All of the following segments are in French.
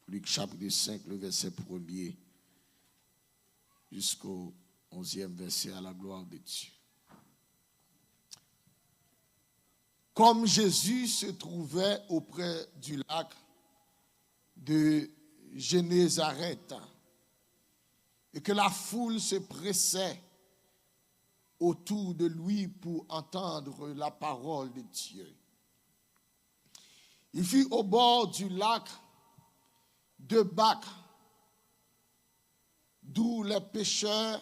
Luc chapitre 5, le verset 1er jusqu'au 11e verset, à la gloire de Dieu. Comme Jésus se trouvait auprès du lac de Génézareth et que la foule se pressait autour de lui pour entendre la parole de Dieu, il fut au bord du lac 2 bacs d'où les pêcheurs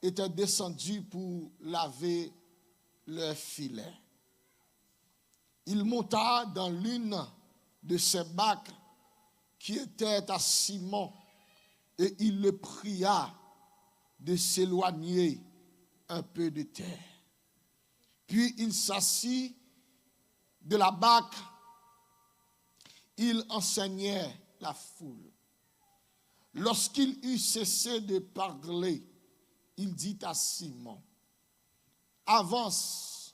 étaient descendus pour laver leurs filets. Il monta dans l'une de ces bacs qui était à Simon et il le pria de s'éloigner un peu de terre. Puis il s'assit de la barque, il enseignait la foule. Lorsqu'il eut cessé de parler, il dit à Simon, « Avance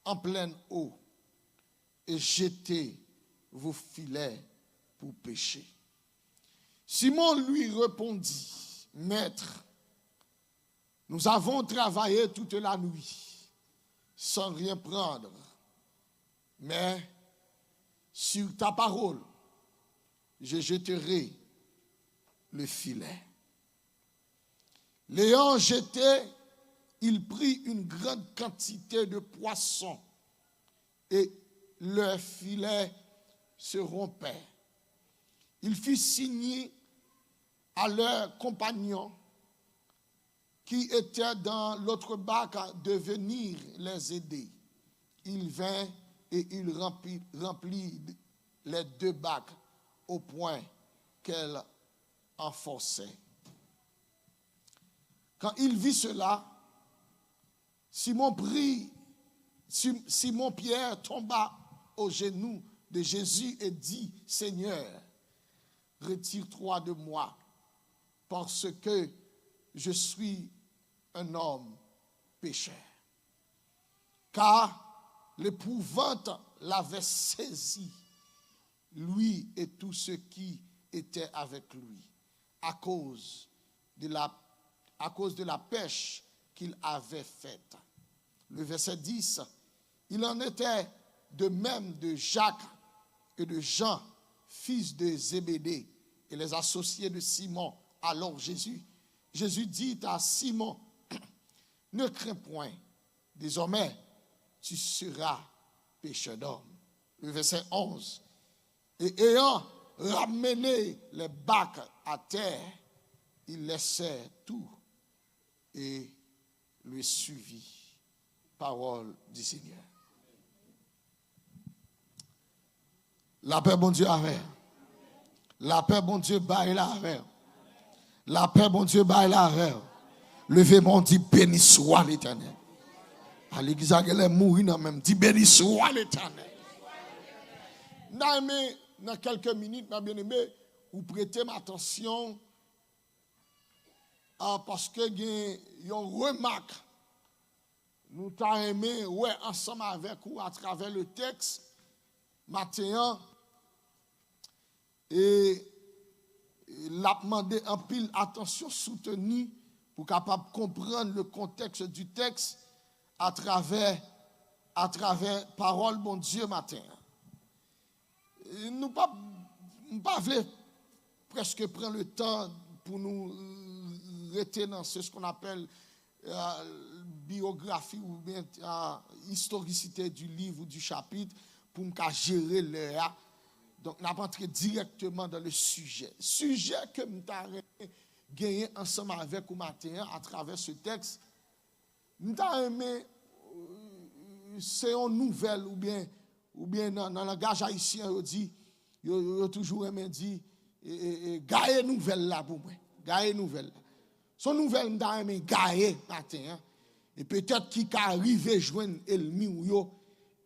en pleine eau et jetez vos filets pour pêcher. » Simon lui répondit, « Maître, nous avons travaillé toute la nuit sans rien prendre, mais sur ta parole, je jetterai le filet. » L'ayant jeté, il prit une grande quantité de poissons et leur filet se rompait. Il fit signe à leurs compagnons qui étaient dans l'autre barque de venir les aider. Il vint et il remplit les 2 barques au point qu'elles enfonçaient. Quand il vit cela, Simon-Pierre tomba aux genoux de Jésus et dit, « Seigneur, retire-toi de moi, parce que je suis un homme pécheur. » Car l'épouvante l'avait saisi, lui et tous ceux qui étaient avec lui, à cause de la pêche qu'il avait faite. Le verset 10, il en était de même de Jacques et de Jean, fils de Zébédée, et les associés de Simon. Alors Jésus dit à Simon, « Ne crains point, désormais tu seras pécheur d'hommes. » Le verset 11, et ayant ramené les barques à terre, il laissait tout et lui suivit. Parole du Seigneur. La paix, bon Dieu, avec. La paix, bon Dieu, baille la avec. La paix, bon Dieu, baille la avec. Levez mon dit, béni soit l'Éternel. À l'église, elle est mourir même. Dit, béni soit l'Éternel. Dans quelques minutes, ma bien-aimée, vous prêtez attention parce que il y a une remarque. Nous t'avons aimé, ouais, ensemble avec vous à travers le texte, matin, et l'a demandé en pile attention soutenue pour capable comprendre le contexte du texte à travers parole bon Dieu matin. Nous pas presque prendre le temps pour nous rester dans ce qu'on appelle biographie ou bien historicité du livre ou du chapitre pour nous gérer l'heure. Donc, nous allons entrer directement dans le sujet. Sujet que nous avons gagné ensemble avec vous matin à travers ce texte. Nous avons aimé, c'est une nouvelle ou bien dans le langage haïtien, on dit, il a toujours aimé dire, gagne nouvelle là pour moi. Gagne nouvelle. Son nouvelle, nous avons aimé gagne matin. Et peut-être qu'il arrive à joindre l'ennemi ou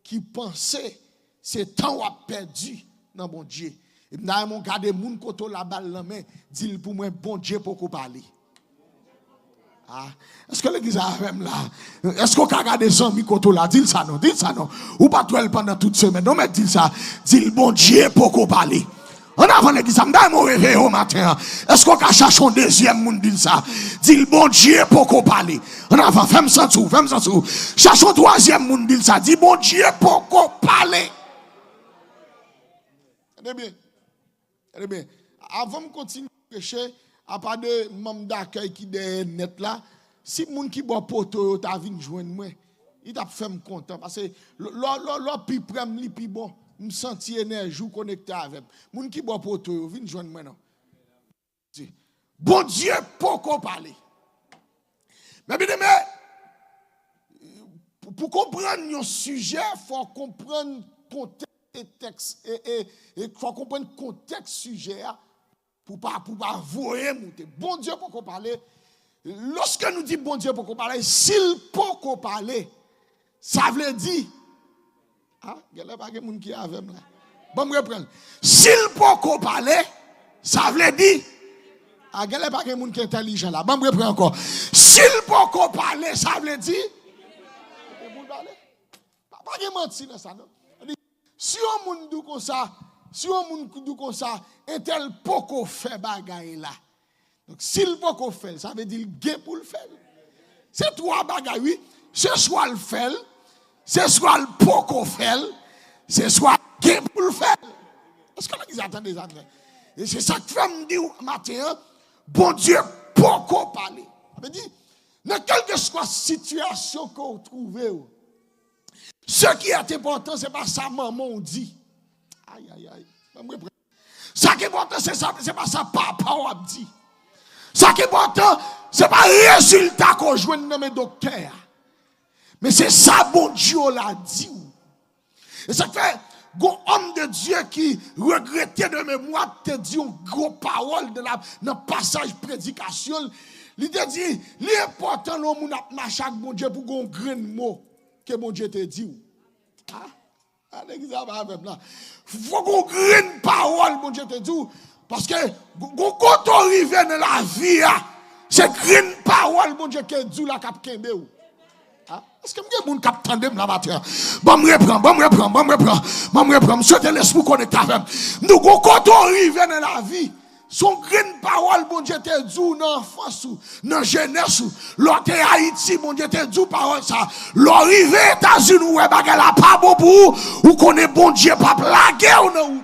qui pensait c'est temps à perdu dans bon Dieu. Et nous avons gardé moun koto la balle la main, dit pour moi bon Dieu pour qu'on parler. Ah, est-ce que l'église a même là? Est-ce qu'on a regardé son mikoto là? Dis ça non, dis ça non. Ou pas toi pendant toute semaine. Non mais dis ça, dit bon Dieu pour qu'on parler. En avant l'église, ça me mon réveil au matin. Est-ce qu'on a cherché un deuxième monde dit ça? Dit le bon Dieu pour qu'on parle. En avant, fais-moi sans tout, fais-moi sans tout. Cherche un troisième monde dit ça. Dit bon Dieu pour qu'on parle. Eh bien, avant de continuer à prêcher, à part de membres d'accueil qui est net là, si les gens qui boit poteau, tu as vu joindre moi, il t'a fait me content. Parce que l'autre plus près, plus bon. Je me sens énergie connecté avec. Les gens qui boit poteau, viennent joindre moi non. Bon Dieu, pourquoi parler? Mais bien aimé, pour comprendre un sujet, il faut comprendre le contexte et texte. Et il faut comprendre le contexte sujet pour pas voir monter. Bon Dieu, pourquoi parler? Lorsque nous disons bon Dieu, pourquoi parler? S'il pourquoi parler, ça veut dire. Ah, il n'y a pas de monde qui est avec moi. Bon, je reprends. S'il pourquoi parler, ça veut dire. Ah, il n'y a pas de monde qui est intelligent là. Bon, je reprends encore. S'il pourquoi parler, ça veut dire. Pas de mentir dans ça, non? Si on monde dit comme ça, un tel pourquoi fait bagaille là. Donc, s'il pourquoi fait, ça veut dire gain pour le faire. C'est trois bagailles, oui. C'est soit le fait, c'est soit le pourquoi fait, c'est soit gain pour le faire. Est-ce que vous attendez ça? Et c'est ça que je me dis matin, bon Dieu, pourquoi parler? Ça veut dire, dans quelle que soit la situation que vous trouvez, ce qui est important, ce n'est pas ça maman dit. Aïe, aïe, aïe. Ce qui est important, ce n'est pas ça papa a dit. Ce qui est important, ce n'est pas le résultat qu'on joue dans mes docteurs. Mais c'est ça, bon Dieu l'a dit. Et ça fait, un homme de Dieu qui regrettait de mémoire, te dit une grosse parole dans le passage prédication. Il te dit, l'important, l'homme a marché avec bon Dieu pour un grand mot que bon Dieu te dit. Ah, l'examen avec là. Il faut qu'on grine parole, bon Dieu te dit. Parce que quand on arrive dans la vie, c'est grine parole, bon Dieu te dit, la cap kembe ou. Est-ce que vous avez un cap tandem là matin? Bon, me reprends. Souhaitez l'esprit connecté avec. Nous, quand on arrive dans la vie, son grande parole, bon Dieu te dit, dans l'enfance, dans la jeunesse, l'autre Haïti, bon Dieu te dit, parole ça. L'arrivée aux États-Unis, ouais, bagarre là, pas bon pour ou connaît bon Dieu, pas plagué ou non.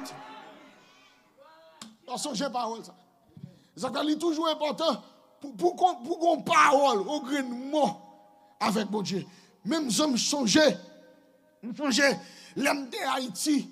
On songe parole ça. Ça est toujours important pour qu'on parole, au grand mot avec bon Dieu. Même si je songe, l'homme de Haïti,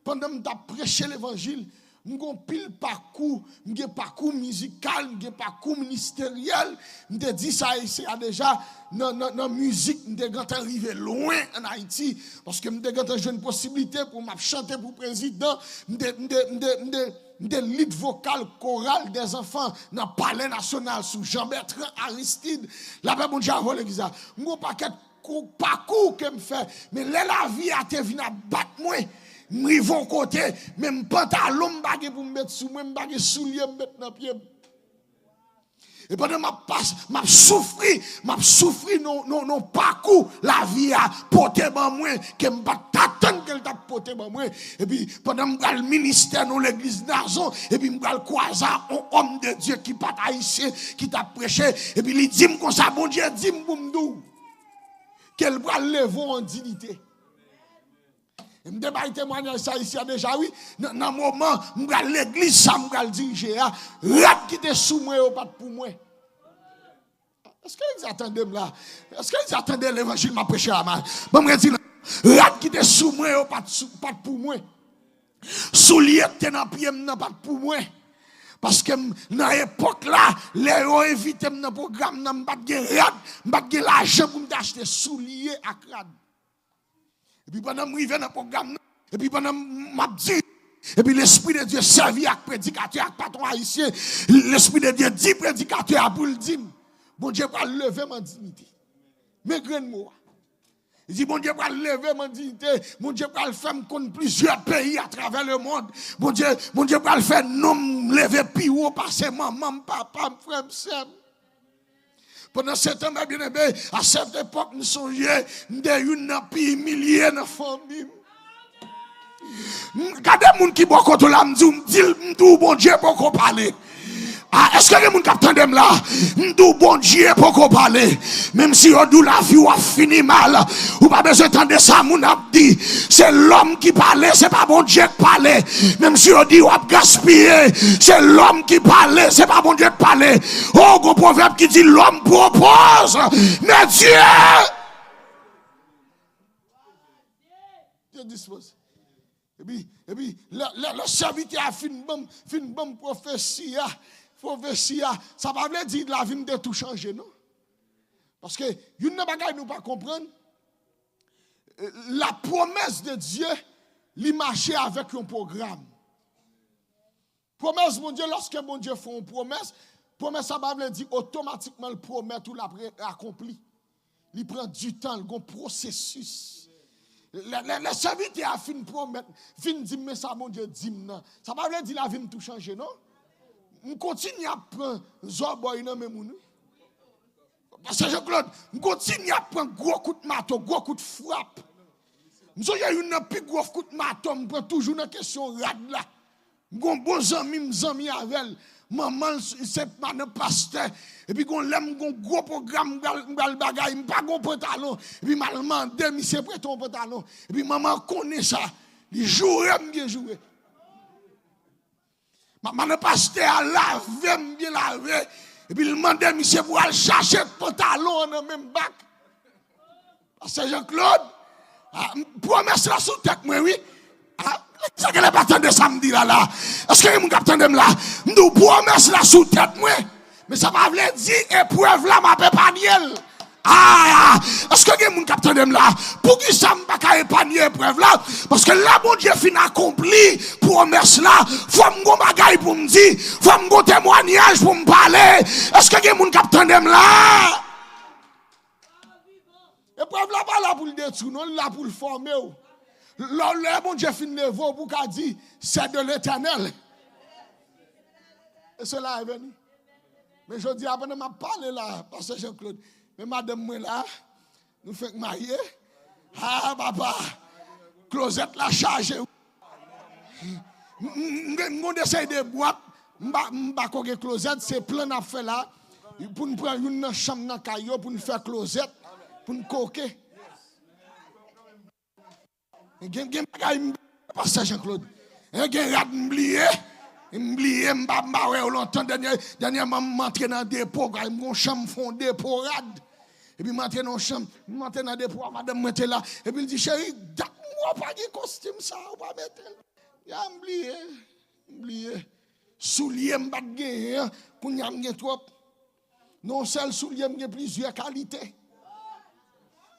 pendant que je prêché l'évangile, j'ai pile parcours, j'ai parcours musical, j'ai parcours ministériel, j'ai dit ça ici déjà dans la musique, j'ai arrivé loin en Haïti parce que j'ai une possibilité pour chanter pour le président, des lead vocal choral des enfants dans le palais national sous Jean-Bertrand Aristide. Là-bas, mon Dieu, l'église. Mon paquet parcours que me fait, mais là la vie a été venue battre moi. M'rivon côté, même pantalon m'bagé pour me mettre sous moi, m'bagé soulier me mettre dans pied. Et pendant m'a souffri non parcours la vie a porté ban moi que m'pas t'attendre qu'elle t'a porté ban moi et puis pendant m'gal ministère dans l'église d'Argent et puis m'gal croiser un homme de Dieu qui pas haïtien qui t'a prêché et puis il dit comme ça bon Dieu dit m'dou qu'elle va lever en dignité. Je me débat témoignage ça ici déjà oui dans le moment m'gal l'église ça m'gal diriger rap qui était sous moi ou pas pour moi. Est-ce que vous attendez là? Est-ce que vous attendez l'évangile m'a prêché à mal? Bon me dire rap qui était sous moi ou pas pour moi. Soulier était dans pied non pas pour moi. Parce que dans l'époque là, les ont invité dans le programme n'a pas de l'argent pour m'acheter souliers à crade. Et puis pendant que je dans le programme, et puis pendant que je dit, et puis l'Esprit de Dieu servi à prédicateur, à patron haïtien, l'Esprit de Dieu dit prédicateur pour le dire, bon Dieu va lever ma dignité. Mais grand mot. Il dit, bon Dieu va lever ma dignité, bon Dieu va le faire contre plusieurs pays à travers le monde. Bon Dieu va le faire non lever plus haut parce que maman, papa, frère, sœur. Pendant ce temps, bien aimé, à cette époque, nous songeons d'une pays milliers de familles. Regardez les gens qui boivent contre la me dit bon Dieu pour qu'on parle. Ah, est-ce que les gens qui attendent là, me bon Dieu pour qu'on parle. Même si on dit la vie ou a fini mal, ou pas besoin d'entendre ça, mon a dit, c'est l'homme qui parle, c'est pas bon Dieu qui parle. Même si on dit ou a gaspillé, c'est l'homme qui parle, c'est pas bon Dieu qui parle. Oh, gros proverbe qui dit l'homme propose, mais Dieu dispose. Et puis, le serviteur a fait une bonne prophétie. Ça va veut dire que la vie de tout changer, non? Parce que, une bagaille nous pas comprendre, la promesse de Dieu, il marchait avec un programme. Promesse, mon Dieu, lorsque mon Dieu fait une promesse, ça va dire automatiquement le promet tout l'accompli. Il prend du temps, il y a un processus. Le serviteur a fait une promesse, fin dit mais ça mon Dieu dit non. Ça va veut dire la vie tout changer, non? On continue à prendre Zorboy dans même nous. Parce que Jean-Claude, on continue à prendre gros coup de marteau, gros coup de frappe. Nous y a une plus gros coup de marteau, on prend toujours une question rad là. Gon bon ami avec maman c'est pas un pasteur et puis gon l'aime gon gros programme m'gal bagaille pas gon pantalon et puis mal mandé mi c'est prêt ton pantalon et puis maman connaît ça il joue bien jouer maman le pasteur a lavé bien lavé et puis il mandé mi c'est pour aller chercher pantalon dans même bac parce que Jean-Claude promesse la sous tête moi oui c'est que les patins de samedi là. Est-ce que vous m'entendez là? Nous promesse la sous tête moi. Mais ça va veut dire épreuve là m'a épargné. Ah, est-ce que vous m'entendez là? Pour qui ça m'a pas épargner épreuve là? Parce que là mon Dieu fin accompli promesse là, faut m'gon bagaille pour me dire, faut m'gon témoignage pour me parler. Est-ce que vous m'entendez là? Épreuve là pas là pour le détruire, non là pour le former. Le bon Dieu fin levé pour qu'a dit c'est de l'Éternel. Et cela est venu. Mais je dis après m'a parlé là parce que Jean-Claude, mais madame moi là nous fait marier. Ah papa, closette la charge. On essaie de boire, m'ba koke closette, c'est plein d'affaires là pour nous prendre une chambre dans caillou pour nous faire closette, pour nous coquer. Gen bagay pasteur Jean-Claude. Gen rat m'blié m'ba ouais longtemps dernièrement m'entrer dans dépôt, mon chambre fond dépôt rad. Et puis m'entrer dans chambre, m'entrer dans dépôt madame m'était là et puis il dit chérie, moi pas de costume ça, ou pas mettre. Ya m'blié. Soulier m'ba gagner pour n'y trop. Non seul soulier m'ga plusieurs qualités.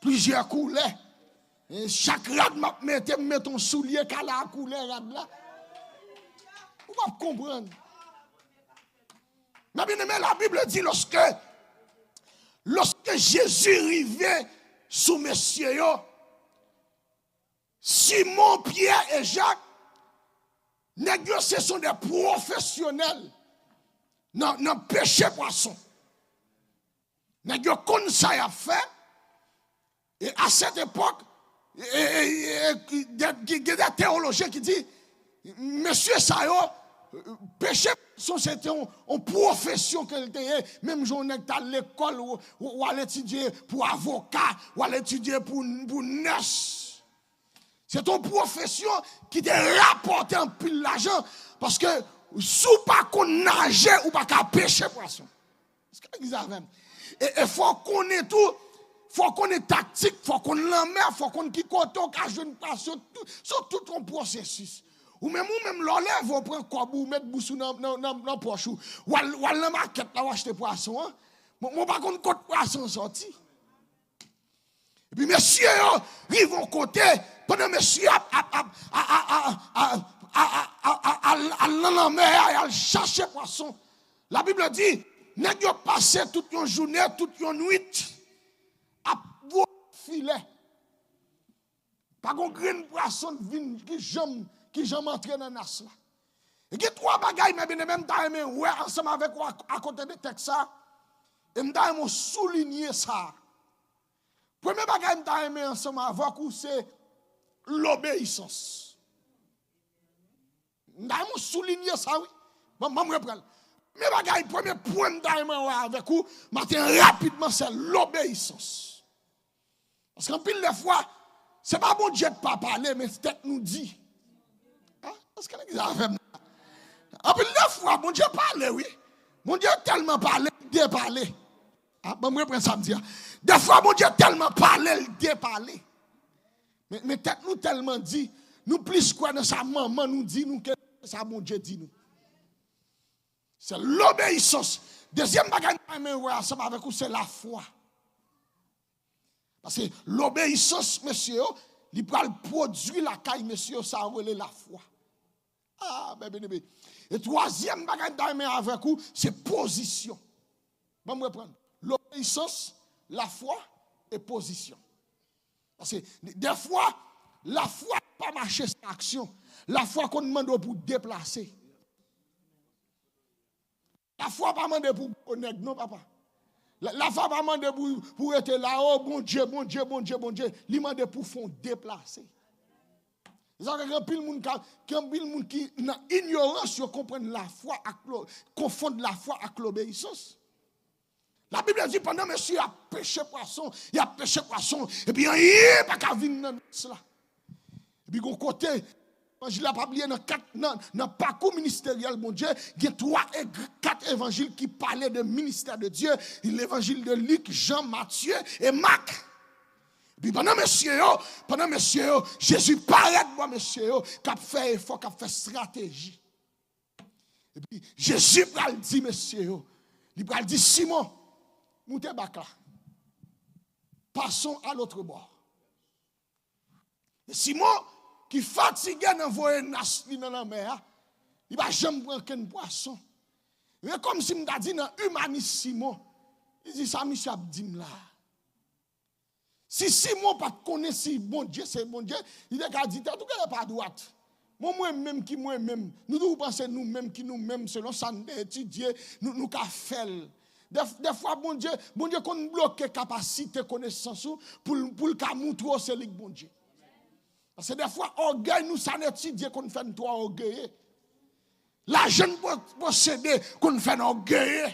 Plusieurs couleurs. Et chaque rad m'a met ton soulier qu'à la couleur rad là. Vous va comprendre. Mais bien aimé, la Bible dit lorsque Jésus arrivait sous messieurs, Simon, Pierre et Jacques, ce sont des professionnels dans le péché poisson. Ils connaissent ça à faire. Et à cette époque, il y a des théologiens qui disent, monsieur Sayo, péché, c'était une profession qu'elle était, même journée à l'école, ou à l'étudier pour avocat, ou à l'étudier pour nurse. C'est une profession qui te rapporte un pile d'argent, parce que sous pas qu'on nage ou pas qu'à pêcher poisson. C'est ce qu'ils avaient. Et il faut qu'on ait tout. Faut qu'on ait tactique, faut qu'on l'emmène, faut qu'on qui coton, qu'à jeune passion, sur tout un processus. Ou même l'enlève, vous prenez quoi, ou mettre boussou dans poche, ou la market, là, ou acheter poisson. Moi, pas qu'on côte poisson sorti. Et puis, messieurs, ils vont côté, pendant messieurs, à chercher poisson. La Bible dit, n'a pas passé toute une journée, toute une nuit. À vos filets. Pas qu'on graine poisson qui jamais entré dans nas là. Et il y a trois bagailles mais bien même temps aimé ouais ensemble avec à côté de texte ça. Et m'ta souligner ça. Premier bagaille m'ta aimé ensemble avec c'est l'obéissance. Nous souligner ça, oui. Bon, je vais reprendre. Mais le premier point avec vous, matin rapidement, c'est l'obéissance. Parce qu'en pile de fois, ce n'est pas bon Dieu de ne pas parler, mais c'est nous dit. Parce que les gens en pile de fois, bon Dieu parle, oui. Bon Dieu tellement parlé, il parlé. Bon, je reprends ça me dire. Des fois, bon Dieu tellement parlé, il parlé. Mais nous tellement dit, nous plus quoi dans sa maman nous dit, nous que ça bon Dieu dit nous. C'est l'obéissance. Deuxième bagage, ensemble avec vous, c'est la foi. Parce que l'obéissance, monsieur, il va produire la caille, monsieur, ça relève la foi. Bébé. Et troisième bagage, avec vous, c'est position. Bon, je reprendre. L'obéissance, la foi et position. Parce que des fois, la foi n'est pas marcher sans action. La foi qu'on demande pour déplacer. La foi pas demandé pour connecter, non, papa. La foi pas demandé pour être là, oh bon Dieu, bon Dieu, bon Dieu, bon Dieu. Il demande pour faire déplacer. Il y a un pile monde qui, dans l'ignorance, comprennent la foi, confondent la foi avec l'obéissance. La Bible dit pendant que monsieur a pêché poisson, et puis il n'y a pas qu'à venir dans cela. Et puis, de côté, je l'ai pas oublié dans le parcours ministériel, mon Dieu, il y a 4 évangiles qui parlaient de ministère de Dieu. L'évangile de Luc, Jean, Matthieu et Marc. Et puis pendant monsieur, Jésus paraît moi, monsieur, qui a fait effort, qui a fait stratégie. Et puis Jésus va dire, monsieur, il va dire, Simon, montez bac là. Passons à l'autre bord. Et Simon, qui fatigué d'envoyer Nasli dans la mer, il va jamais prendre qu'un poisson. Mais comme si m'a dit dans humanisme, il dit ça monsieur Abdim là. Si Simon pas connaît si bon Dieu c'est bon Dieu, il a dit tout qu'elle pas droite. Moi-même qui moi-même, nous pensons nous-mêmes qui nous-mêmes selon ça nous étudier, nous qu'a fait. Des fois bon Dieu qu'on bloque capacité connaissance pour le montrer c'est le bon Dieu. Parce que des fois, orgueil, nous, ça n'étudie qu'on fait un toit orgueilleux. La jeune possédée qu'on fait un orgueilleux.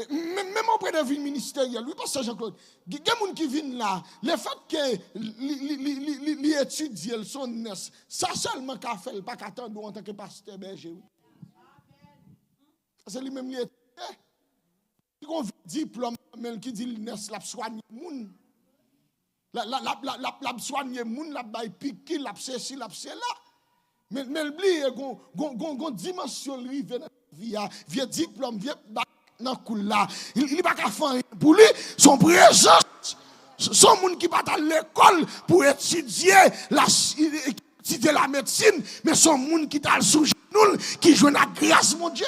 Même auprès de vie ministérielle, lui, parce que Jean-Claude, il y a des gens qui viennent là, le fait que les étudiants sont nés, ça seulement qu'a fait, pas qu'attendre en tant que pasteur berger. C'est lui-même qui est. Il y a un diplôme qui dit qu'il naît, la soigne le monde. La soigne moun, la bay piqué, la ceci, la cela. Mais il y a une dimension qui vient dans la vie, vieux diplôme, vieux dans le coup là. Il va pas faire pour lui, son présence, son monde qui va à l'école pour étudier la médecine, mais son monde qui est sous genou, qui joue la grâce, mon Dieu.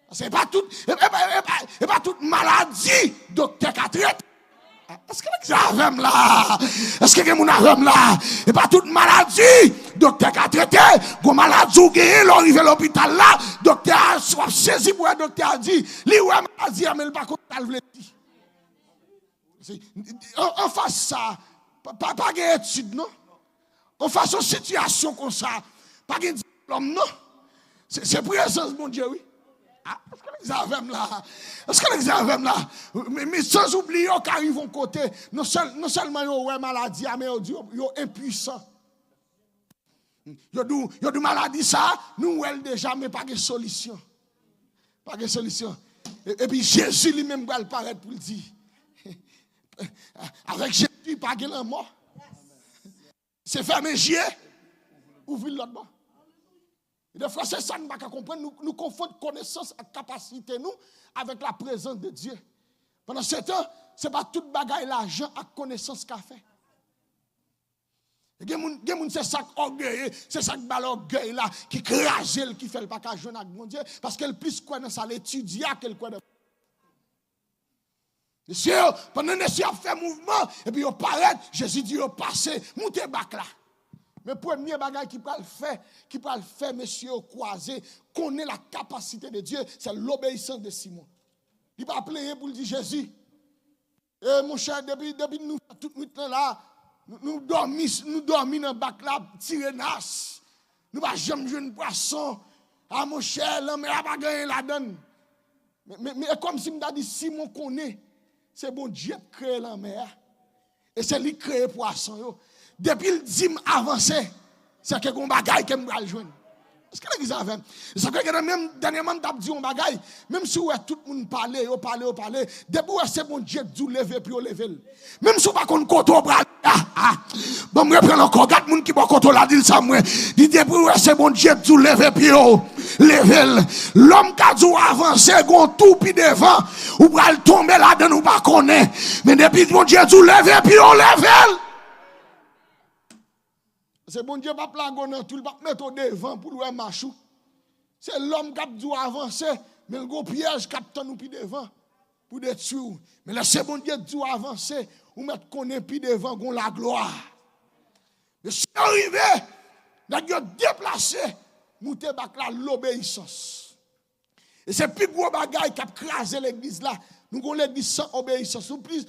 C'est pas toute maladie, docteur Catherine. Est-ce que vous avez là? Est-ce que vous avez là? Et pas toute maladie. Docteur a traité. Vous maladie ou gagnez, l'arrivée à l'hôpital là. Docteur a soit saisi pour un docteur a dit. Li ou maladie, mais il pas comme ça le dit. On fasse ça. Pas d'études, non? On fasse une situation comme ça. Pas de diplôme, non? C'est présence, mon Dieu, oui. Est-ce que les avem là? Est-ce que les avem là? Mais sans oublier qu'ils arrivent au côté, non seulement ils ont maladie, mais ils sont impuissants. Ils ont des maladies, ça, nous, déjà, mais pas de solution. Pas de solution. Et puis Jésus lui-même va le paraître pour le dire. Avec Jésus, pas de la mort. C'est fermer les yeux, ouvrir l'autre bord. Des fois, c'est ça, nous ne pouvons pas comprendre. Nous confondons connaissance et capacité, nous, avec la présence de Dieu. Pendant ce temps, ce n'est pas toute bagaille l'argent et connaissance qu'a fait. C'est ça orgueil, c'est ça qui orgueil là, qui crase, qui fait le pas qu'à jouer avec mon Dieu, parce qu'elle plus quoi dans ça, l'étudier qu'elle quoi de. Monsieur, pendant que monsieur a fait mouvement, et puis il paraît, Jésus dit, il passé, montez bac là. Mais premier bagage qui peut le faire, monsieur, croisé, connaît la capacité de Dieu, c'est l'obéissance de Simon. Il va appeler pour dire Jésus. Mon cher, depuis nous, toute nuit là, nous dormons dans le bac là, tiré nas. Nous pas jamais jouer un poisson. Ah mon cher, l'homme a pas gagné la donne. Mais comme si me dit si mon connaît, c'est bon Dieu qui crée la mer. Et c'est lui qui crée poisson yo. Depuis le dit avancer, c'est que gon bagaille que me va joindre. Est-ce que l'église a fait? C'est que même dernièrement m't'a dit un bagaille, même si ouais tout le monde parler, depuis ouais c'est bon Dieu qui lever puis lever. Même si pas qu'on koto bral. Bon me reprendre encore quatre monde qui bon koto la dit ça moi. Dit depuis ouais c'est bon Dieu qui lever puis lever. L'homme qui a dû avancer gon tout puis devant ou bral tomber là-dedans ou pas connaît. Mais depuis bon Dieu qui lever puis lever. C'est bon Dieu pas plagon dans tout, il pas mettre au devant pour le machou. C'est l'homme qui doit avancer, mais le gros piège qui nous puis devant pour détruire. Mais là c'est bon Dieu doit avancer, ou mettre connaît puis devant gon la gloire. Mais c'est arrivé, là Dieu déplacé, monter bac là l'obéissance. Et c'est plus gros bagaille qui a crasé l'église là. Nous avons l'église sans obéissance. Nous plus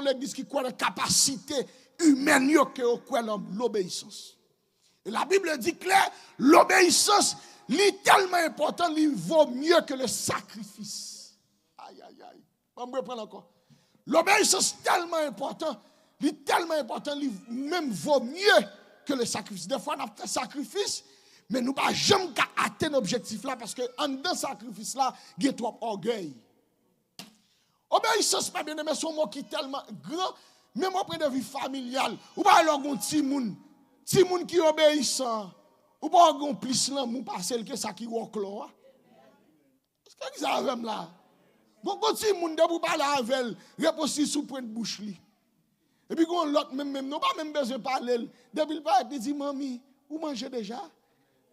l'église qui croit la capacité humaine que croit l'obéissance. Et la Bible dit clair, l'obéissance est tellement important, il vaut mieux que le sacrifice. Aïe, aïe, aïe. On me reprend encore. L'obéissance est tellement important, il même vaut mieux que le sacrifice. Des fois, on a fait sacrifice, mais nous ne pouvons pas jamais atteindre l'objectif là, parce que en dans sacrifice là, il y a trop orgueil. Obéissance, pas bien aimé, son mot qui est tellement grand, même au point de vue familial, ou pas alors un petit monde qui obéissant, ou pas un plus l'amour parce que ça qui wok là. Est-ce que vous avez là? Bon petit monde de pour parler avec, réponse sous point de bouche li. Et puis gon l'autre même non pas même besoin parler. Depuis le pas dit mamie, ou mangez déjà?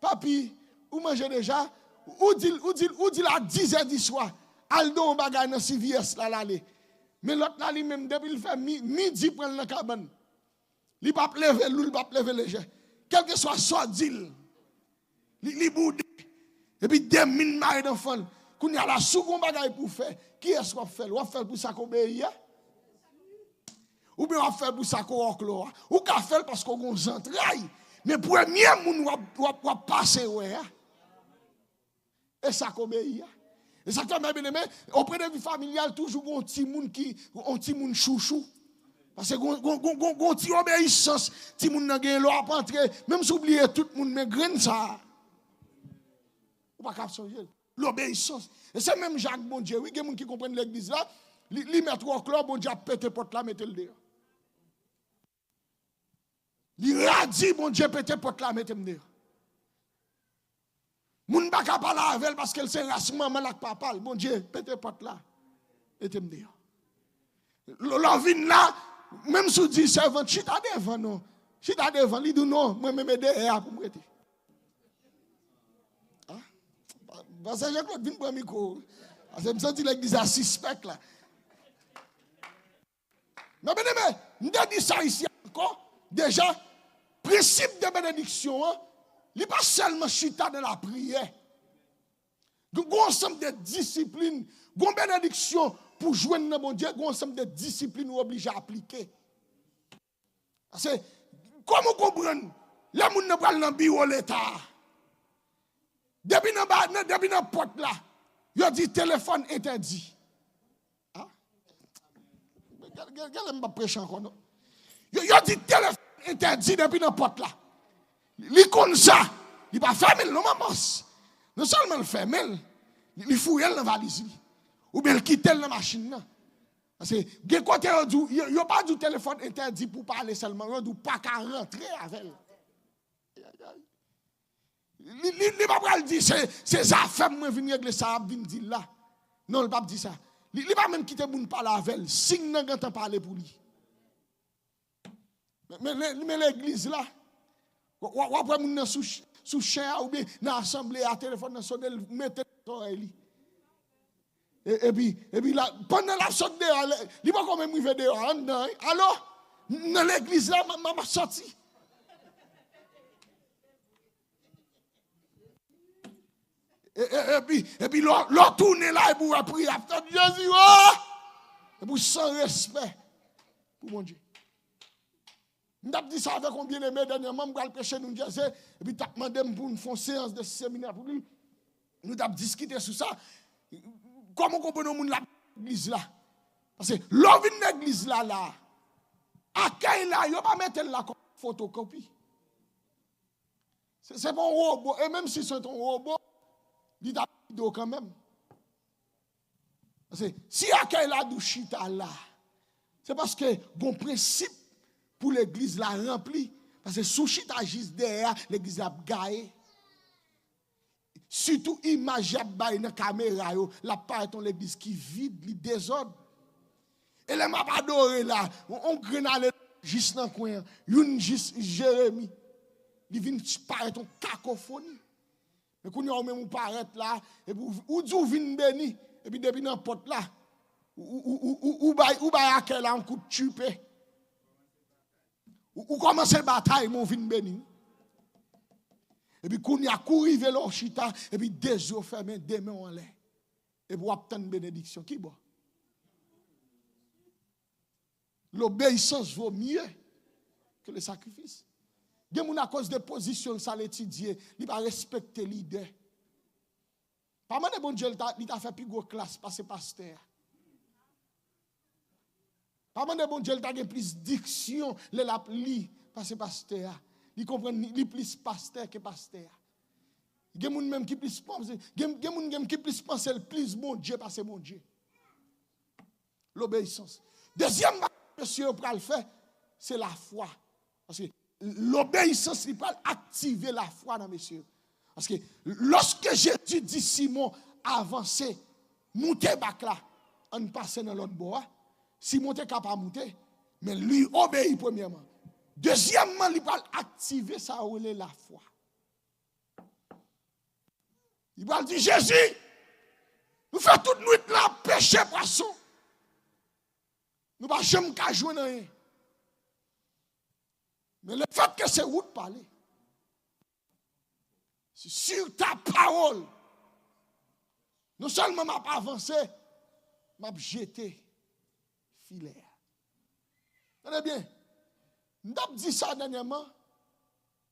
Papi, ou mangez déjà? Ou dit la 10h du soir. Aldo on bagay dans CVS là l'aller. Mais l'autre là lui même depuis il fait midi prendre la cabane. Il pas lever il pas lever léger. Quel que soit son deal. Il boude. Et puis des mine mari d'enfant. Qu'on y a la second bagay pour faire. Qui est-ce qu'on fait? On fait pour ça qu'on obéit. Ou bien on fait pour ça qu'on oclo. Ou qu'on fait parce qu'on gon entrailles. Mais premier moun on passer ouais. Et ça qu'on obéit. Et ça fait bien aimé, auprès de vie familiale toujours un petit moun chouchou. Parce que gon petit obéissance, petit moun nan gen loi pas entrer, même si oublier tout le monde mais graine ça. Ou pas cap changer. L'obéissance. Et c'est même Jacques bon Dieu, oui, gen moun qui comprennent l'église là, li mettre au club bon Dieu péter porte là mettre le dehors. Li radis bon Dieu péter porte là mettre le dehors. Moun ba ka parler avec parce qu'elle c'est race maman là papa, bon Dieu péter porte là mettre le dehors. L'envie là même si dit servant, chita devant non. Chita devant, il dit non, moi même derrière pour me rester. Ah? Parce que Jean-Claude vient pour micro. Parce que je me sens l'église à suspect là. Mais bien aimé, nous dit ça ici encore. Déjà, principe de bénédiction, il n'est pas seulement chita dans la prière. Il y a un ensemble de disciplines, il y a une bénédiction. Pour jouer dans mon Dieu, il y a un ensemble de disciplines obligés à appliquer. Parce que, comment comprendre? Les gens ne parlent pas dans le bureau de l'État. Depuis dans la porte là, il a dit téléphone interdit. Ah? Quel est prêcher encore? Il a dit téléphone interdit depuis dans la porte là. Il connaît ça. Il ne va pas fermer, non, maman. Non seulement il ferme, il fouille dans la valise. Ou bien il quitte la machine. Parce que, il n'y a pas de téléphone interdit pour parler seulement, il n'y a pas qu'à rentrer avec elle. Il ne va pas dire, c'est affaires, moi, venir régler ça, dire là. Non, il ne va pas dire ça. Il ne va pas même quitter pour parler avec elle. Signe n'a pas parler pour lui. Mais l'église là, ou après, mon sous chair, ou bien dans l'assemblée, à téléphone, dans son mettez l'oreille. Et puis là, pendant la sortie dehors, il va quand même arriver dehors. Alors, dans l'église là, m'a sorti. Et puis l'autre tourne là, et pour prier. Après, Jésus, et pour sans respect pour mon Dieu. Je dit ça avec un bien-aimé dernièrement, je vais prêcher nous Jersey, et puis tu as demandé pour une séance de séminaire pour lui. Nous avons discuté sur ça. Comment on peut nous l'église là? Parce que l'on vient de l'église là, accueil là, il ne va pas mettre là comme photocopie. C'est pas un robot, et même si c'est un robot, il a vidéo quand même. Parce que si accueil là, du chita là, c'est parce que bon principe pour l'église là rempli. Parce que sous chita juste derrière, l'église a gaé. Surtout image dans la caméra, la part de l'église qui vide, qui désordre. Et les m'a adoré là, on grenade juste dans le coin, une juste Jérémie. Il vient paraître en cacophonie. Mais quand on même paraît là, et puis ou du vin béni, et puis depuis dans porte là, ou ba akèl là un coup de tupé. Ou commence la bataille mon vin béni. Et puis quand il a couru vers l'orchita, et puis des yeux fermés, des mains en l'air. Et puis obtenir une bénédiction qui bon. L'obéissance vaut mieux que le sacrifice. Il y a à cause de position, ça l'étudier, il va respecter l'idée. Pas mal de bon Dieu, il a fait plus grosse classe parce que pasteur. Pas mal de bon Dieu, il a plus diction, il a li parce que pasteur. Il comprend, il plus pasteur que pasteur. Il y a des gens qui plus penser, qui plus penser le plus bon Dieu parce que bon Dieu. L'obéissance. Deuxième monsieur pour le faire, c'est la foi. Parce que l'obéissance, il peut activer la foi dans monsieur. Parce que lorsque Jésus dit Simon avancez, montez bac là, on passe dans l'autre bois. Simon est capable de monter, mais lui obéit premièrement. Deuxièmement, il peut activer ça ou la foi. Il va dire Jésus, nous faisons toute nuit là pêcher poisson. Nous ne pouvons jamais jouer dans rien. Mais le fait que c'est vous de parler, c'est sur ta parole. Non seulement je pas avancé, je jeté filaire. Tenez bien, je dit ça dernièrement.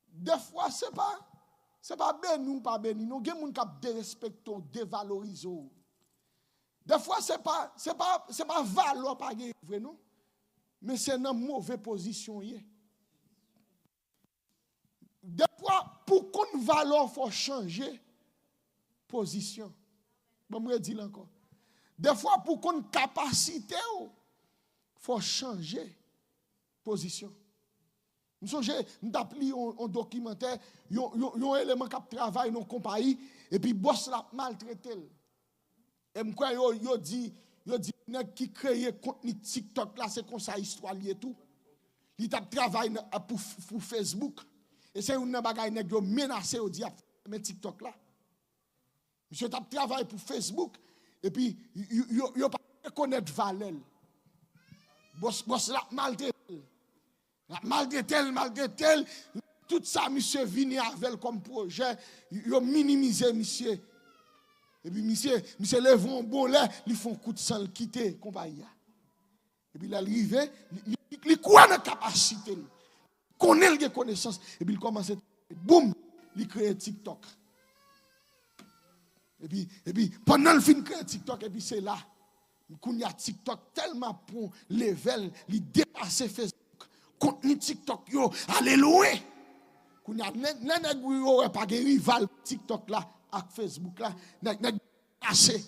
Des fois, ce n'est pas béni ou pas béni. Nous avons des gens qui dérespectent, dévalorisent. Des fois, ce n'est pas valeur pas vrai, non? Mais c'est dans une mauvaise position. Des fois, pour qu'on valeur, il faut changer position. Je vais dire encore. Des fois, pour qu'on capacité, il faut changer position. Je m'appelle un documentaire, un élément qui travaille dans la compagnie, et puis boss l'a maltraité. Et je dis, qui crée contenu TikTok là, c'est comme ça, histoire et tout. Il travaille pour Facebook. Et c'est une bagaille qui a menacé au diable, mais TikTok là. Monsieur travaille pour Facebook, et puis, il n'a pas reconnaître valeur. Boss l'a maltraité. Tout ça, monsieur, vient avec comme projet, il a minimisé, monsieur. Et puis, monsieur lève un bon lait, ils font coup de sang, le quitter, compagnie. Et puis, il arrive, il croit dans la capacité, il connaît les connaissances, et puis, il commence à, boum, il crée TikTok. Et puis, pendant le film, il crée TikTok, et puis, c'est là, qu'il y a TikTok tellement pour level, il dépasse Facebook, contenu TikTok, yo, allez loin. Qu'il y a, n'a pas de rival TikTok là, avec Facebook là, n'a assez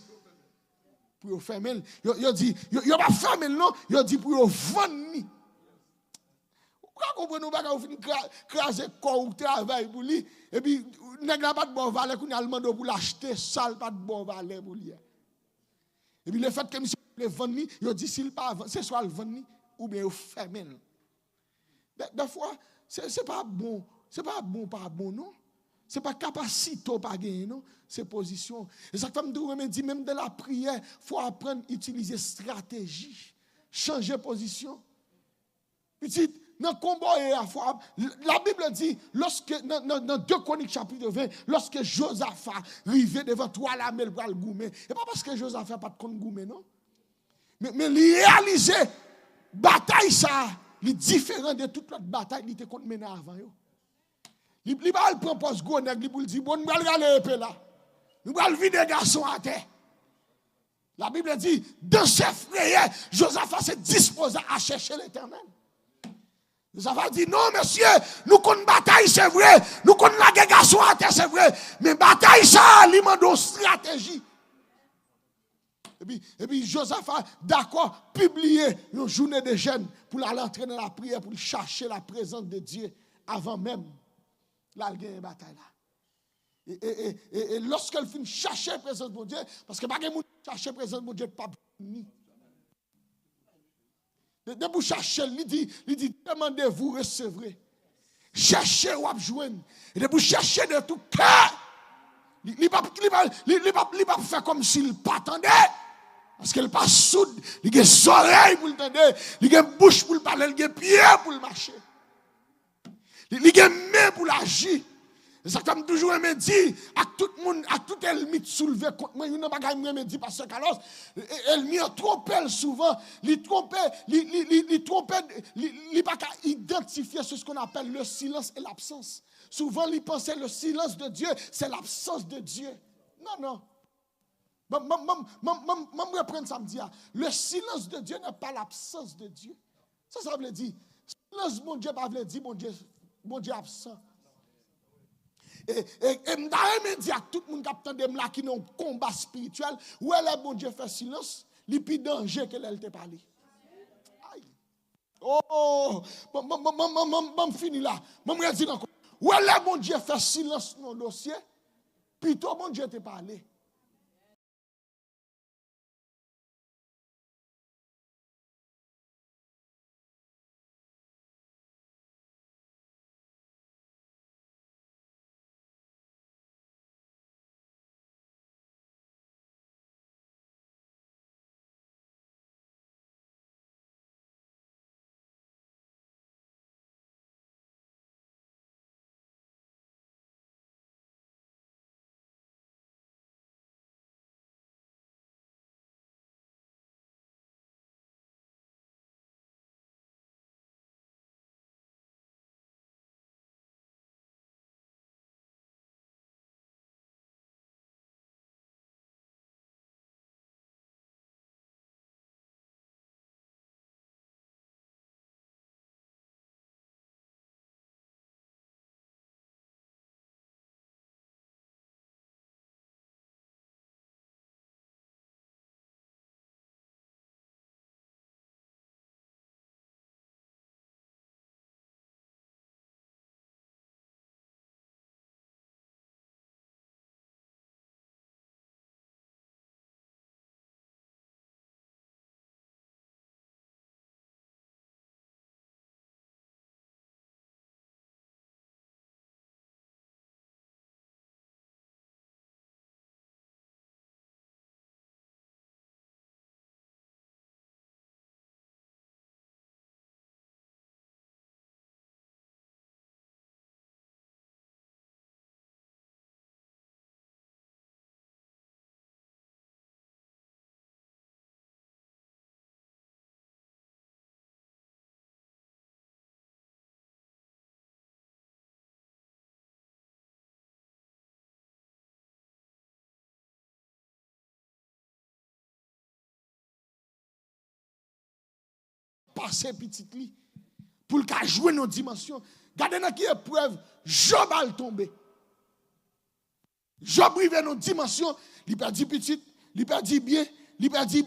pour fermer. Yo dit, yo pas fermer non, yo dit pour yo vendre. Vous comprenez pas qu'on finit craser corps ou travail pour lui et puis n'a pas de bon valeur qu'on a demandé pour l'acheter, ça pas de bon valeur pour lui. Et puis le fait que monsieur le vendre, yo dit s'il pas c'est soit le vendre ou bien yo fermer. Des fois c'est pas bon, pas bon non. Ce n'est pas capacité pas gagner, non? C'est position. Et ça fait me dit même de la prière, il faut apprendre à utiliser stratégie, changer position. Petit, dans le combat, la Bible dit, lorsque, dans 2 Chroniques chapitre 20, lorsque Josaphat arrivait devant toi, la mêle pour le goumer, et pas parce que Josaphat n'a pas de compte goumer, non? Mais il réalisait, bataille ça, il est différent de toute l'autre bataille qui était contre mener avant. Il va le propose go nèg pour dire bon nous allons aller épée là. Nous allons vider garçon à terre. La Bible dit dans ses frères Josaphat s'est disposé à chercher l'Éternel. Josaphat dit non monsieur, nous connaissons bataille c'est vrai, nous connaissons la garçon à terre c'est vrai, mais bataille ça il demande une stratégie. Et puis Josaphat d'accord publier une journée de jeûne pour aller entrer dans la prière pour chercher la présence de Dieu avant même la bataille là. Et lorsqu'elle finit chercher la présence de Dieu, parce que pas que chercher la présence de Dieu pas fini. De vous chercher, il dit demandez-vous recevrez. Cherchez ou joindre. Et de vous chercher de tout cœur. Il ne pas faire comme s'il pas attendait. Parce qu'elle pas soude, il a des oreilles pour l'entendre, il a une bouche pour le parler, il a des pieds pour le marcher. Il a des mains pour l'agir. C'est ça que je toujours aimé dire à tout le monde, à tout ennemi soulevé contre moi, il n'a pas aimé dire parce que Carlos, ennemi a trompé souvent, il trompé, il pas identifier ce qu'on appelle le silence et l'absence. Souvent, il pensait le silence de Dieu, c'est l'absence de Dieu. Non. Je reprends samedi. Le silence de Dieu n'est pas l'absence de Dieu. Ça veut dire, silence mon Dieu pas veut dire mon Dieu absent. Et je dis à tout le monde qui a un combat spirituel, où elle est bon Dieu fait silence, il y a plus danger que elle te parle. Oh, je finis là. Je dis encore, où elle est bon Dieu fait silence dans le dossier, plutôt bon Dieu te parle. Passer petit lit pour le cas jouer nos dimensions. Gardez dans qui épreuve, Job a tombé. Job arrive nos dimensions, il perdit petit, il perdit bien, il perdit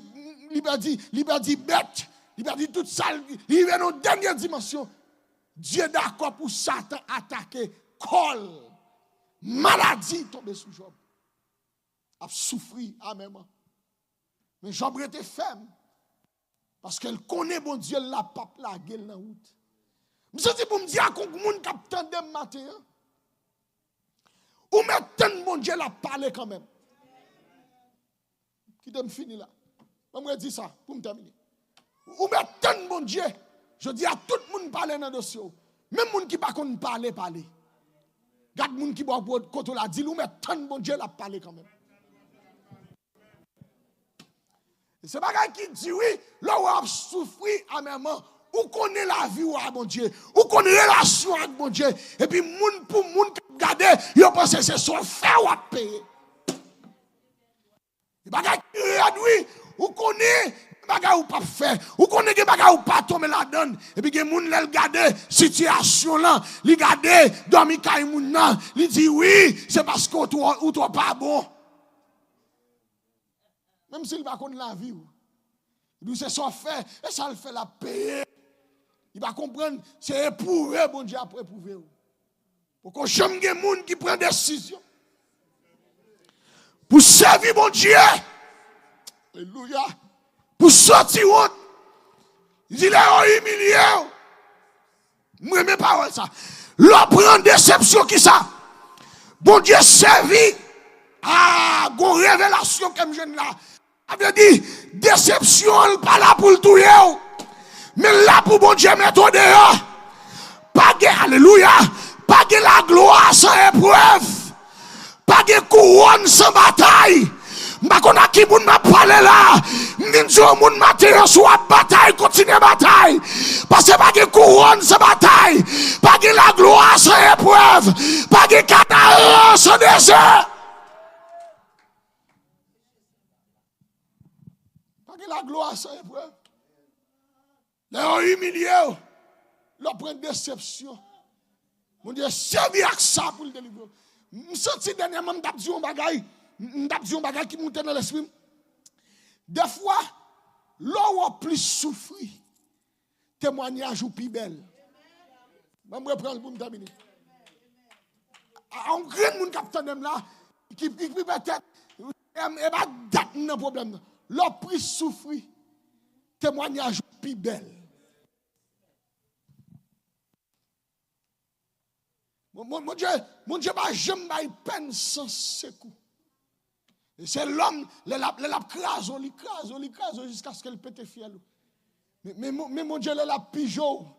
bête, il perdit toute ça, il arrive nos dernières dimensions. Dieu d'accord pour Satan attaquer, col, maladie tombée sous Job. A souffri en même temps. Mais Job était ferme. Parce qu'elle connaît bon Dieu la pape la gueule dans route. Je dis pour me dire à moun k'ap tande matin. Ou maintenant bon Dieu la parler quand même. Qui me fini là. Je me dire ça pour me terminer. Ou maintenant bon Dieu, je dis à tout le monde parler dans dossier. Même moun qui pas konn parler. Garde moun qui boit koto la dit ou maintenant bon Dieu la parler quand même. C'est pas quelqu'un qui dit oui, là où on souffre, en même temps, ou connaît la vie ou à bon Dieu, ou connaît relation avec bon Dieu, et puis moun pour moun qui garder, yo pense que c'est son fait ou à payer. Bagay réduit, ou connaît bagay ou pas faire, ou connaît que bagay ou pas tomber la donne, et puis que moun l'el garder situation là, li garder dormi kay moun nan, li dit oui, c'est parce que ou toi pas bon. Même s'il va connaître la vie, il dit c'est son fait, et ça le fait la payer. Il va comprendre, c'est éprouvé, bon Dieu après éprouvé. Pour qu'on j'aime des gens qui prennent des décisions. Pour servir mon Dieu. Alléluia. Pour sortir autre. Il dit, là, humilié. Moi, mes paroles, ça. L'on prend déception qui ça. Bon Dieu servi. Ah, gon révélation comme jeune là. Avait dit, déception, pas là pour le tout. Mais là pour bon Dieu mettre dehors. Pas de, alléluia. Pas de la gloire sans épreuve. Pas de couronne sans bataille. M'a qu'on a qui moun m'a parlé là. M'dinjo moun matin soit bataille, continue bataille. Parce que pas de couronne sans bataille. Pas de la gloire sans épreuve. Pas de canard sans désert. Pas de la gloire sans épreuve. Les humilié, leur prendre déception. Mon Dieu, servi avec ça pour le délivrer. Je sens dernièrement, je dis un bagage qui monte dans l'esprit. Des fois, l'on plus souffrir, témoignage ou plus belle. Je vais reprendre pour me terminer. Un grand monde qui là, qui peut-être, et pas date un problème. L'on plus souffrir, témoignage ou plus belle. Mon Dieu, j'aime ma peine sans secours. C'est l'homme, l'a crase jusqu'à ce qu'elle pète fiel. Mais mon Dieu, l'a pigeon.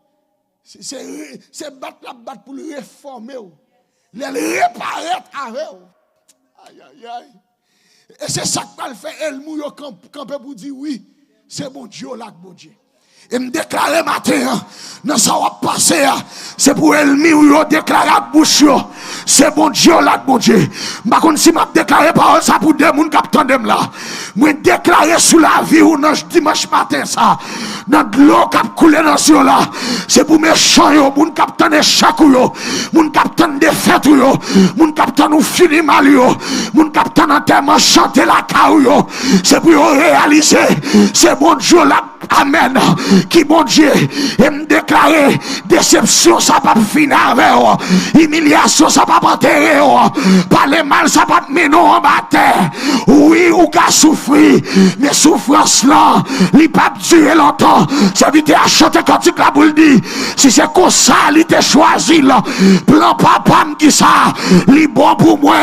C'est battre pour le réformer. Le réparer avec. Aïe, aïe, aïe. Et c'est ça qu'elle fait, elle mouille camper pour dire oui, c'est mon Dieu là, mon Dieu. Et me déclarer matin, dans ça va passer, c'est pour ennemi ou yo déclarer à bouche yo. C'est bon Dieu là, bon Dieu. Par contre, si m'a déclaré parole ça pour des gens qui attendent là. Moi déclarer sur la vie ou non dimanche matin ça. Dans de l'eau qui coule dans ce là. C'est pour méchants yo, moun qui attendent chaque yo, moun qui attendent des fêtes yo, moun qui attendent ou fini mal yo, moun qui attendent enterrement chanter la caou yo. C'est pour réaliser, c'est bon Dieu là. Amen. Qui bon Dieu, et me déclarer déception, ça pas finir avec humiliation, ça pas enterrer parler mal, ça pas mener en bataille. Oui, ou qu'à souffrir, mais souffrance là, il pas durer longtemps. Ça vite à chanter quand tu la boule dit, si c'est comme ça, il t'a choisi là, plan papa me dit ça, il bon pour moi,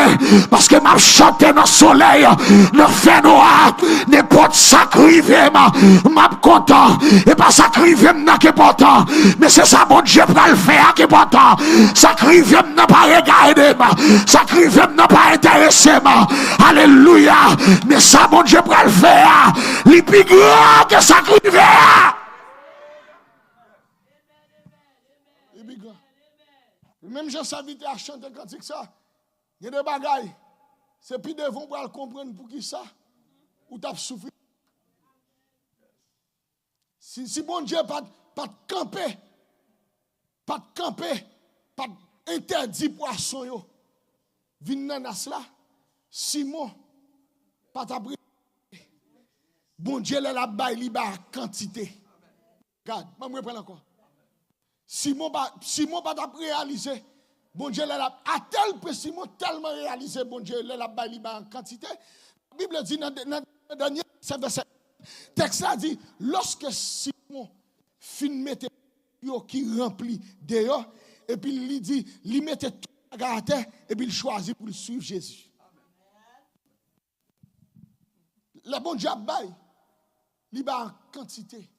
parce que m'a chanté dans le soleil, dans le fait noir, n'importe sacrifié, m'a content, et pas sacrifier n'a qui est important, mais c'est ça bon Dieu pour le faire qui est important. Sacrifier n'a pas regardé, sacrifier n'a pas intéressé, alléluia, mais ça bon Dieu pour le faire, il plus grand que sacrifier. Même Jean Savité a chanté quand c'est ça, il y a des bagailles, c'est plus devant pour le comprendre pour qui ça, ou t'as souffert. Si bon Dieu pas de camper, pas interdit poisson yo, vin nan cela, Simon pas t'abri. Bon Dieu la bail li ba quantité. Regarde, moi me prendre encore. Simon pas t'abri réaliser. Bon Dieu la à tel point Simon tellement réalisé bon Dieu la bail li ba en quantité. La Bible dit dans dernier verset texte là dit lorsque Simon fin mette yo qui remplit dehors et puis il dit il mette tout à terre et puis il choisit pour suivre Jésus. Le bon Dieu bail li ba en quantité.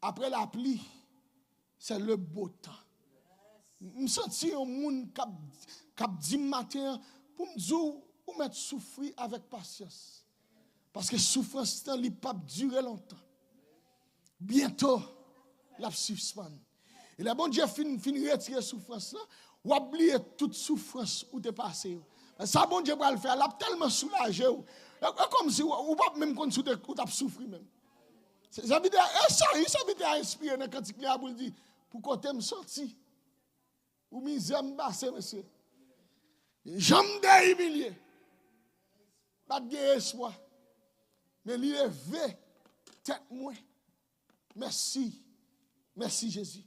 Après la pluie c'est le beau temps. Me senti un monde cap dit matin pour me dire ou mettre souffrir avec patience. Parce que souffrance, il ne peut pas durer longtemps. Bientôt, la suspend. Et le bon Dieu fin retirer souffrance là, ou oublier toute souffrance où t'es passé. Ça bon Dieu va le faire, l'a tellement soulagé comme si ou pas même quand tu t'as souffri même. Ça veut dire ça veut dire inspirer dans cantique là pour dire pour côté me sorti. Ou misère me passer monsieur. J'aime des humilié. Pas de espoir. Mais il est levé tête moi. Merci. Merci Jésus.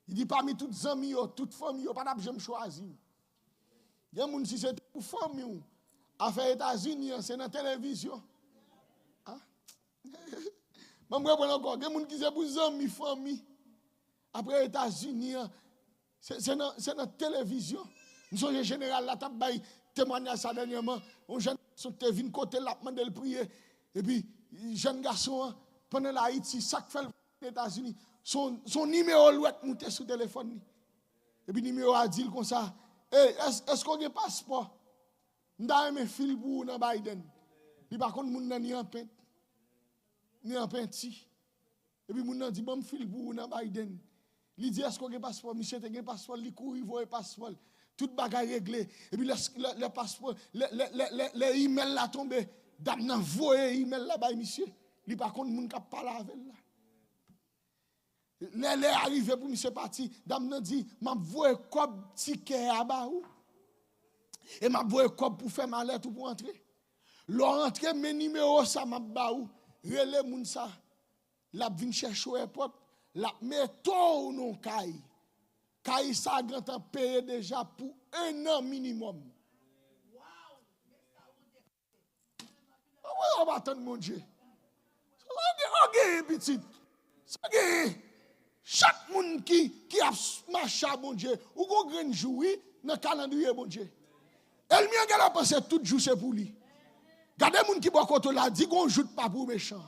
Il dit parmi toutes les amis, toutes les familles, pas d'abord choisir. Il y a des gens qui c'est pour famille. À faire États-Unis, c'est dans la télévision. Hein? Je comprends encore. Il y a des gens qui c'est pour amis, famille. Après États-Unis, c'est dans la télévision. Nous sommes général, la table témoignage ça dernièrement. Un jeune garçon qui venu côté là, demandé de prier. Et puis, jeune garçon, pendant l'Haïti, ça fait les États-Unis. Son numéro est monté sur le téléphone. Et puis, le numéro a dit comme ça. Hey, est-ce qu'on a un passeport? Nous avons un fil pour dans Biden. Il par contre, nous ni en pain. Ni en peinti. Et puis, nous avons dit, bon, fil pour dans Biden. Il dit, est-ce qu'on a un passeport? Monsieur, tu as un passeport, il court, il voit un passeport. Tout bagaille réglé. Et puis, le passeport, les emails là tombé. Dame n'a voyé email là-bas, monsieur. Il par contre, nous n'avons pas parlé avec là. Les arrivé pour monsieur parti, dame n'a dit, m'a voyé comme ticket à bas ou. Et m'a voyé comme pour faire ma lettre ou pour entrer. L'entrée mes numéros ça m'a ba ou. Relé moun ça. La vinn chercher au airport, la metto non kay. Kay ça grand temps payé déjà pour 1 an minimum. On va attendre mon Dieu. Ok, petit. Chaque monde qui a marché mon Dieu, ou qu'on grand joui dans le calendrier mon Dieu. Elle m'a gala penser tout jour c'est pour lui. Gardez moun qui boit côté là, dit qu'on joue pas pour méchant.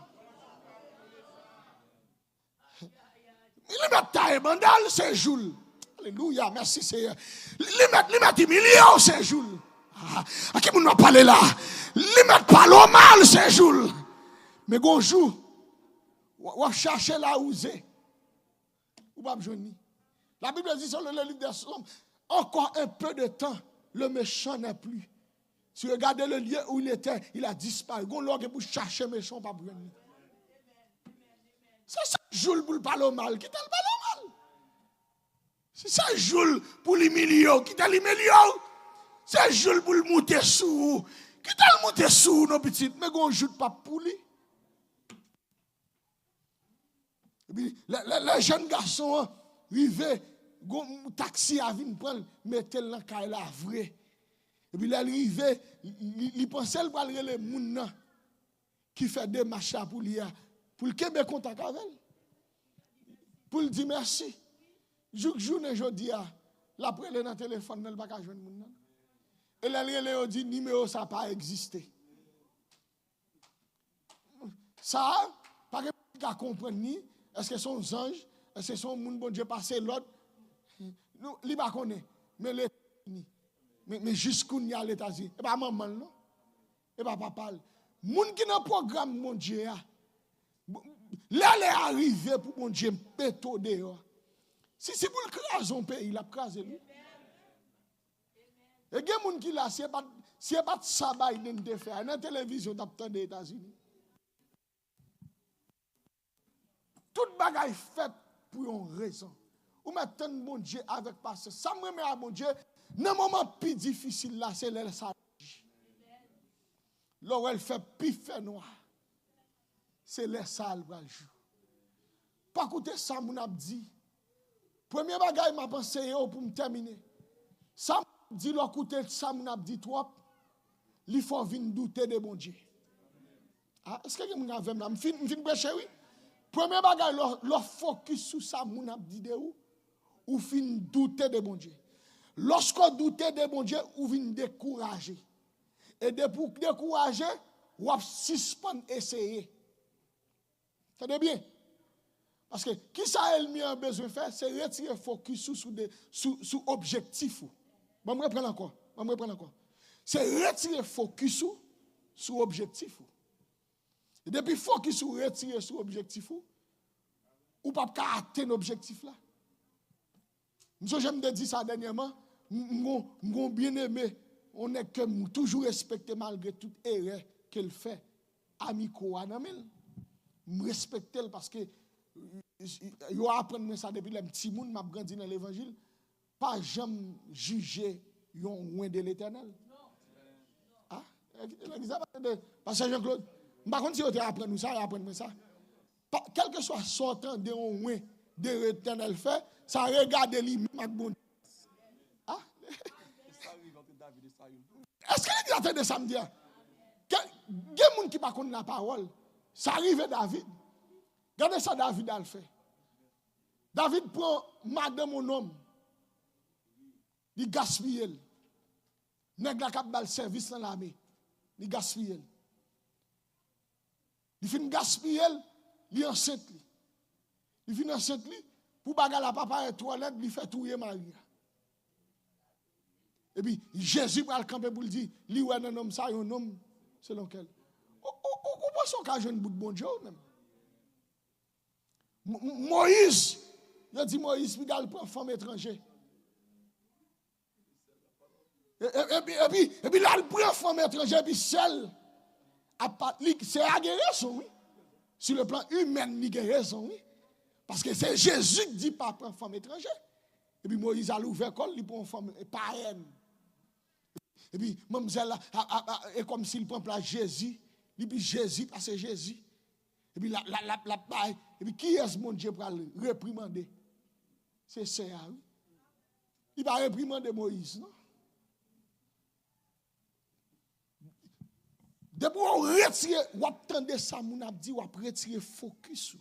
Il met taille bandal c'est jour. Alléluia, merci Seigneur. Il met millions c'est jour. À qui moun va parler là? Il met pas le mal c'est jour. Mais gonjou, ou chercher la oser. Ou pas besoin. La Bible dit sur le livre des Psaumes, encore un peu de temps, le méchant n'est plus. Si vous regardez le lieu où il était, il a disparu. Gon log pour chercher méchant pas besoin. C'est ça joule pour parler mal, qui t'a parler mal. C'est ça joule pour l'humilier, qui t'a l'humilier. C'est joule pour le monter sous, qui t'a le monter sous nos petites, mais gon joue pas pour lui. Les jeunes garçons arrivaient, un taxi a venu prendre, mettre dans la la vrai. Et puis là, arrivé, il pensait qu'il allait les gens qui fait des machins pour lui, pour le Québec contact avec elle. Pour lui dire merci. Journée jeudi, la prélève dans le téléphone, elle ne va pas joindre les gens. Et là, il dit numéro ça n'a pas existé. Ça, pas que comprendre ni. Est-ce que son ange, est-ce que son monde bon Dieu passé l'autre? Nous, il pas connaît, mais les mais jusqu'où il y a les États-Unis. Et pas maman non. Et pas papa. Moun qui dans programme mon Dieu là les arrivé pour mon Dieu péto dehors. Si c'est pour le craser un pays, il a crasé lui. Et il y a des gens qui là, si pas de sabbat, il ne fait dans la télévision d'abord des États-Unis. Toute bagaille faite pour une raison. Ou maintenant, mon Dieu, avec passé. Ça me remet à mon Dieu. Dans le moment plus difficile, là, c'est le sage. Là où elle fait plus fait noir. C'est le sale pour le jour. Pas écouter ça, mon abdi. Premier bagaille, m'a pensé pour me terminer. Ça m'a dit, écoutez, ça, mon abdi, trop. Il faut venir douter de mon Dieu. Ah, est-ce que vous avez là? Je finis prêcher, oui? Premier bagage, le focus sur ça, mon abdi de ou fin douter de mon Dieu. Lorsqu'on doute de mon Dieu, ou fin décourager. Et pour décourager, ou suspendre essayer. C'est bien. Parce que qui ça elle a besoin de faire, c'est retirer focus sur objectif. Je vais reprendre encore. C'est retirer focus sur objectif. Et depuis focus sur retirer sur objectif, ou pas atteindre l'objectif là. Monsieur, j'aime te dire ça dernièrement, mon bien-aimé, on est que toujours respecté malgré toute erreur qu'elle fait. Amico Anamel. Je respecte parce que yo apprendre ça depuis les petits moun m'a grandi dans l'évangile, pas jamais juger yon loin de l'Éternel. Ah, parce que Jean-Claude, par contre si vous apprenez ça, quel que soit sortant de loin de l'Éternel fait, ça regarde lui même bon. Ah? Est-ce que les attendent de samedi? Il y a des gens qui ne connaissent pas la parole. Ça arrive à David. Regardez ça, David a fait. David prend madame mon homme. Il gaspille. Nèg la k'ap bal service dans l'armée. Il gaspille. Il fin gaspiller, il enceinte. Il fin enceinte pour bagarre la papa et toilette, il fait touyer Marie. Et puis Jésus va le camper pour lui dire, lui ouais un homme ça, un homme selon quel. On pense qu'on a jeune bout de bon Dieu même. Moïse, il a dit Moïse, il a prendre femme étrangère. Et puis là, il prend femme étrangère, puis celle, c'est à guérison, oui. Sur le plan humain, il guérison, oui. Parce que c'est Jésus qui dit pas prendre femme étrangère. Et puis Moïse a ouvert l'école, il prend femme païenne. Et puis, mademoiselle, est comme s'il prend place Jésus. Et puis Jésus, parce que Jésus. Et puis la paille. Et puis qui est-ce mon Dieu pour le réprimander? C'est ça, oui. Il va réprimander Moïse, non? Depuis on retire, on attendait ça, on a dit, on retire focus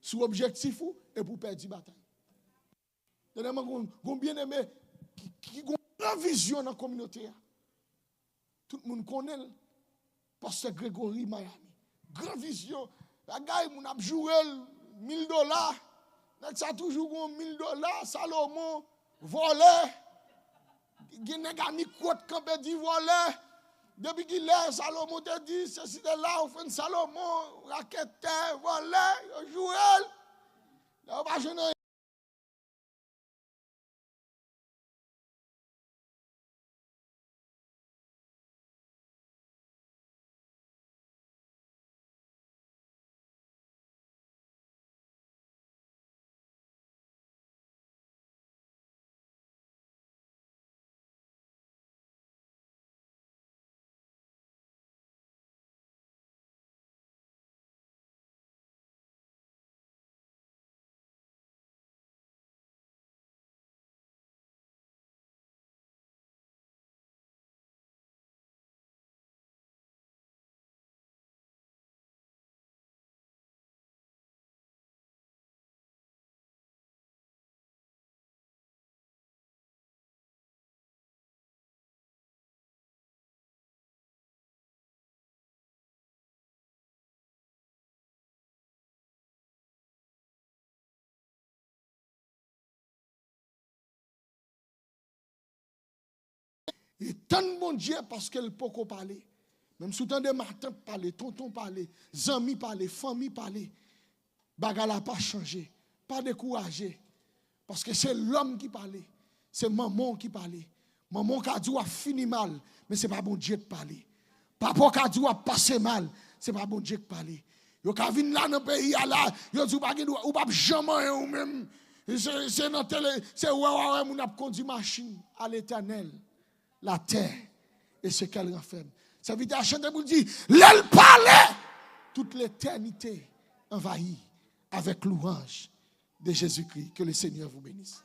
sur l'objectif et pour perdre la bataille. Dernièrement, on bien aimé qui a une vision dans la communauté. Tout le monde connaît le pasteur Grégory Miami. Grande vision. La gars, on a joué $1000. Ça a toujours $1000. Salomon, volé. Il y a mis côte campé dit volé. Depuis qu'il est, Salomon te dit, ceci de là, on fait Salomon, raquette, volé, joué. On va jouer. Et tant de bon Dieu parce qu'elle peut parler. Même sous temps de matin parler, tonton parler, amis parler, famille parler. Bagala n'a pas changé, pas découragé. Parce que c'est l'homme qui parlait, c'est maman qui parlait. Maman qui a dit a fini mal, mais ce n'est pas bon Dieu qui parler. Papa qui a dit a passé mal, ce n'est pas bon Dieu qui parler. Yo ka vinn là dans pays là, yo dit ou pas jamais ou même c'est dans télé, c'est ouais mon a conduit machine à l'Éternel. La terre et ce qu'elle renferme. Ça veut dire à chanter pour dire, l'elle parlait, toute l'éternité envahie avec l'ouange de Jésus-Christ. Que le Seigneur vous bénisse.